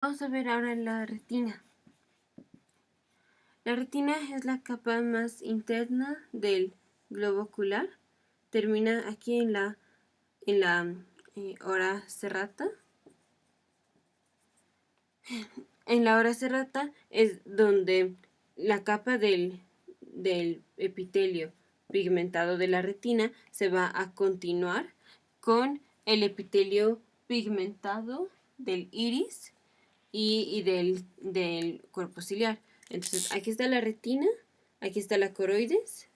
Vamos a ver ahora la retina. La retina es la capa más interna del globo ocular. Termina aquí en la ora serrata. En la ora serrata es donde la capa del epitelio pigmentado de la retina se va a continuar con el epitelio pigmentado del iris y del cuerpo ciliar. Entonces, aquí está la retina, aquí está la coroides,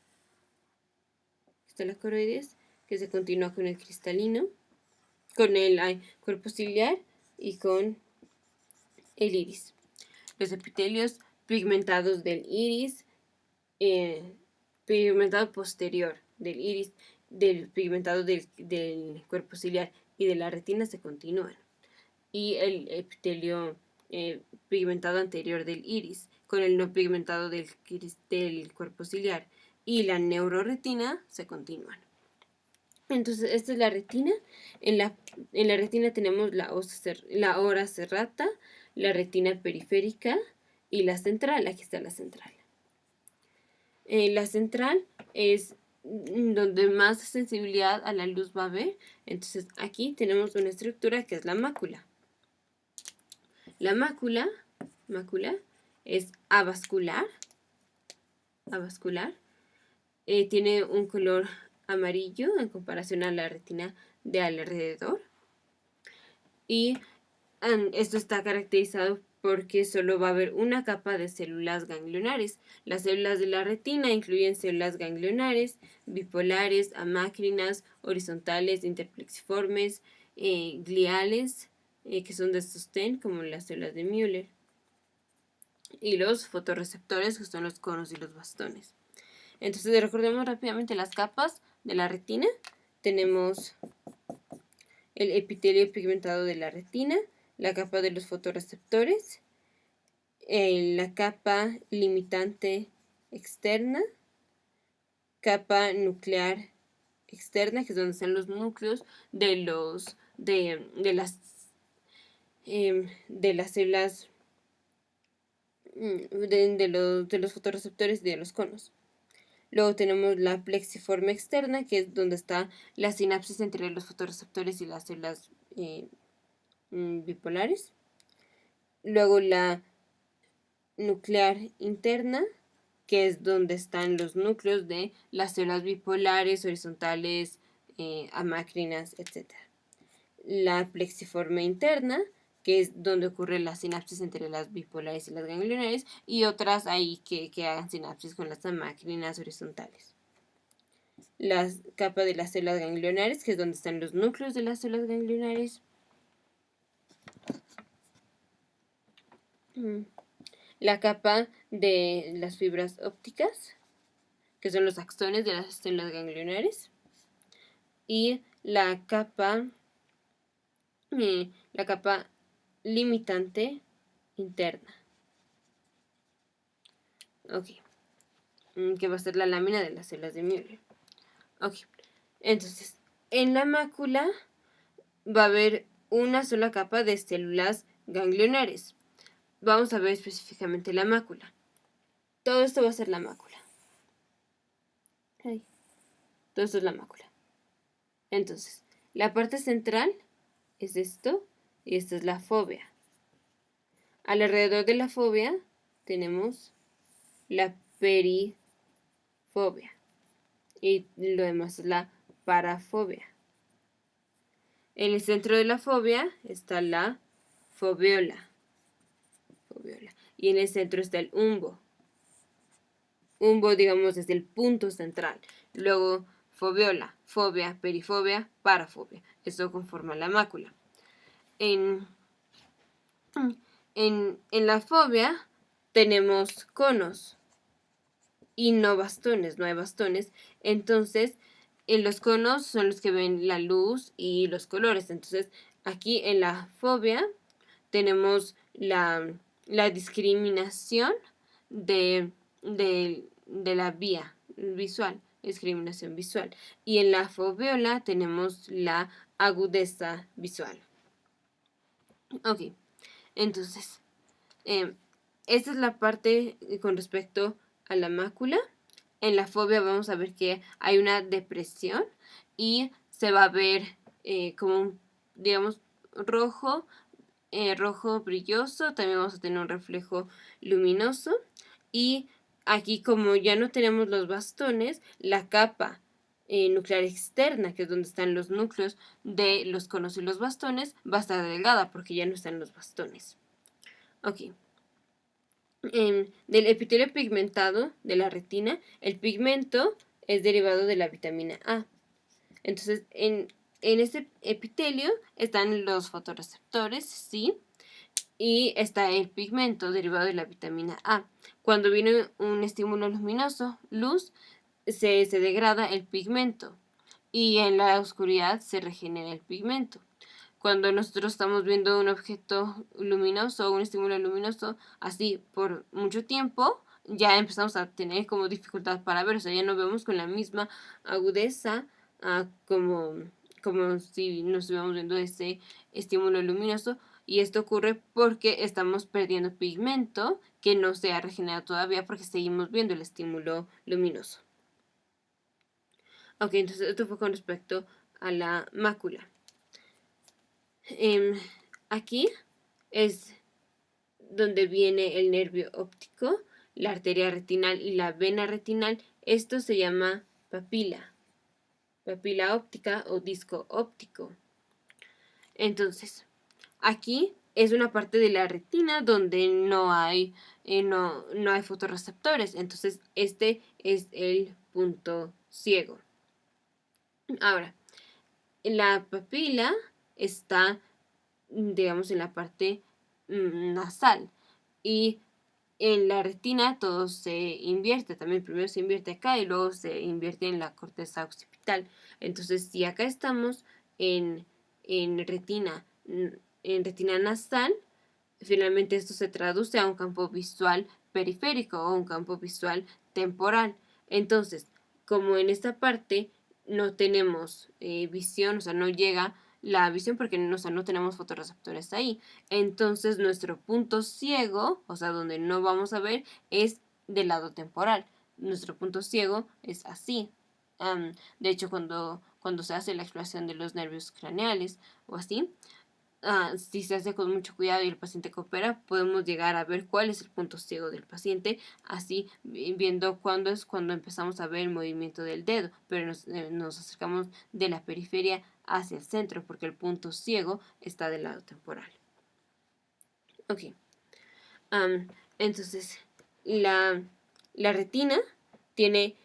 que se continúa con el cristalino, con el cuerpo ciliar y con el iris. Los epitelios pigmentados del iris, pigmentado posterior del iris, del pigmentado del cuerpo ciliar y de la retina se continúan. Y el epitelio pigmentado anterior del iris con el no pigmentado del cuerpo ciliar y la neuroretina se continúan. Entonces, esta es la retina. En la retina tenemos la ora serrata, la retina periférica y la central. Aquí está la central. La central es donde más sensibilidad a la luz va a haber. Entonces, aquí tenemos una estructura que es la mácula. La mácula es avascular. Tiene un color amarillo en comparación a la retina de alrededor. Y esto está caracterizado porque solo va a haber una capa de células ganglionares. Las células de la retina incluyen células ganglionares, bipolares, amácrinas, horizontales, interplexiformes, gliales, que son de sostén, como las células de Müller, y los fotorreceptores, que son los conos y los bastones. Entonces, recordemos rápidamente las capas de la retina. Tenemos el epitelio pigmentado de la retina, la capa de los fotorreceptores, la capa limitante externa, capa nuclear externa, que es donde están los núcleos de las células de los fotorreceptores y de los conos. Luego tenemos la plexiforme externa, que es donde está la sinapsis entre los fotorreceptores y las células bipolares. Luego la nuclear interna, que es donde están los núcleos de las células bipolares, horizontales, amácrinas, etc. La plexiforme interna, que es donde ocurre la sinapsis entre las bipolares y las ganglionares, y otras ahí que hagan sinapsis con las amácrinas horizontales. La capa de las células ganglionares, que es donde están los núcleos de las células ganglionares. La capa de las fibras ópticas, que son los axones de las células ganglionares. Y la capa limitante interna. Ok. Que va a ser la lámina de las células de Müller. Ok. Entonces, en la mácula va a haber una sola capa de células ganglionares. Vamos a ver específicamente la mácula. Todo esto va a ser la mácula. Ahí. Todo esto es la mácula. Entonces, la parte central es esto y esta es la fóvea. Alrededor de la fóvea tenemos la perifóvea y lo demás es la parafóvea. En el centro de la fóvea está la foveola. Y en el centro está el umbo. Umbo, digamos, es el punto central. Luego, foveola, fóvea, perifóvea, parafóvea. Esto conforma la mácula. En la fóvea tenemos conos y no bastones, no hay bastones. Entonces, los conos son los que ven la luz y los colores. Entonces, aquí en la fóvea tenemos la discriminación de la vía visual, discriminación visual. Y en la foveola tenemos la agudeza visual. Ok, Entonces, esta es la parte con respecto a la mácula. En la fobia vamos a ver que hay una depresión y se va a ver como un, digamos, rojo, rojo brilloso. También vamos a tener un reflejo luminoso. Y aquí, como ya no tenemos los bastones, la capa nuclear externa, que es donde están los núcleos de los conos y los bastones, va a estar delgada porque ya no están los bastones. Ok. Del epitelio pigmentado de la retina, el pigmento es derivado de la vitamina A. Entonces, en este epitelio están los fotorreceptores, sí, y está el pigmento derivado de la vitamina A. Cuando viene un estímulo luminoso, luz, se degrada el pigmento y en la oscuridad se regenera el pigmento. Cuando nosotros estamos viendo un objeto luminoso o un estímulo luminoso así por mucho tiempo, ya empezamos a tener como dificultad para ver, o sea, ya no vemos con la misma agudeza como si nos estuviéramos viendo ese estímulo luminoso. Y esto ocurre porque estamos perdiendo pigmento que no se ha regenerado todavía porque seguimos viendo el estímulo luminoso. Ok, entonces esto fue con respecto a la mácula. Aquí es donde viene el nervio óptico, la arteria retinal y la vena retinal. Esto se llama papila óptica o disco óptico. Entonces, aquí es una parte de la retina donde no hay fotorreceptores. Entonces, este es el punto ciego. Ahora, la papila está, digamos, en la parte nasal y en la retina todo se invierte. También primero se invierte acá y luego se invierte en la corteza occipital. Entonces, si acá estamos en retina nasal, finalmente esto se traduce a un campo visual periférico o un campo visual temporal. Entonces, como en esta parte no tenemos visión, o sea, no llega la visión porque no tenemos fotorreceptores ahí. Entonces, nuestro punto ciego, o sea, donde no vamos a ver, es del lado temporal. Nuestro punto ciego es así. De hecho, cuando se hace la exploración de los nervios craneales o así, si se hace con mucho cuidado y el paciente coopera, podemos llegar a ver cuál es el punto ciego del paciente, así viendo cuándo es cuando empezamos a ver el movimiento del dedo, pero nos acercamos de la periferia hacia el centro porque el punto ciego está del lado temporal. Ok. Entonces, la retina tiene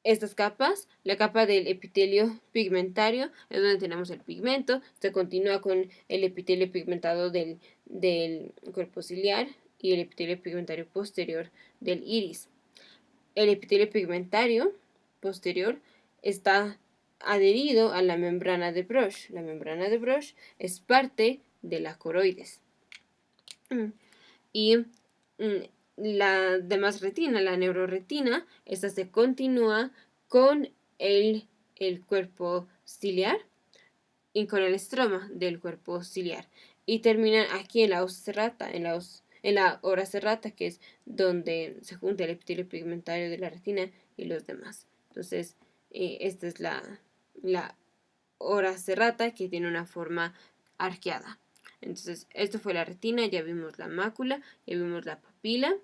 estas capas. La capa del epitelio pigmentario es donde tenemos el pigmento. Se continúa con el epitelio pigmentado del cuerpo ciliar y el epitelio pigmentario posterior del iris. El epitelio pigmentario posterior está adherido a la membrana de Bruch. La membrana de Bruch es parte de la coroides. Y la demás retina, la neuroretina, esta se continúa con el cuerpo ciliar y con el estroma del cuerpo ciliar. Y terminan aquí en la os serrata, en la ora serrata, que es donde se junta el epitelio pigmentario de la retina y los demás. Entonces, esta es la ora serrata, que tiene una forma arqueada. Entonces, esto fue la retina, ya vimos la mácula, ya vimos la papila.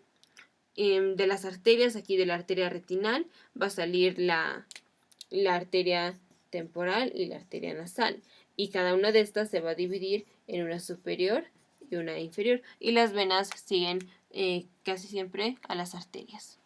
De las arterias, aquí de la arteria retinal, va a salir la arteria temporal y la arteria nasal. Y cada una de estas se va a dividir en una superior y una inferior. Y las venas siguen casi siempre a las arterias.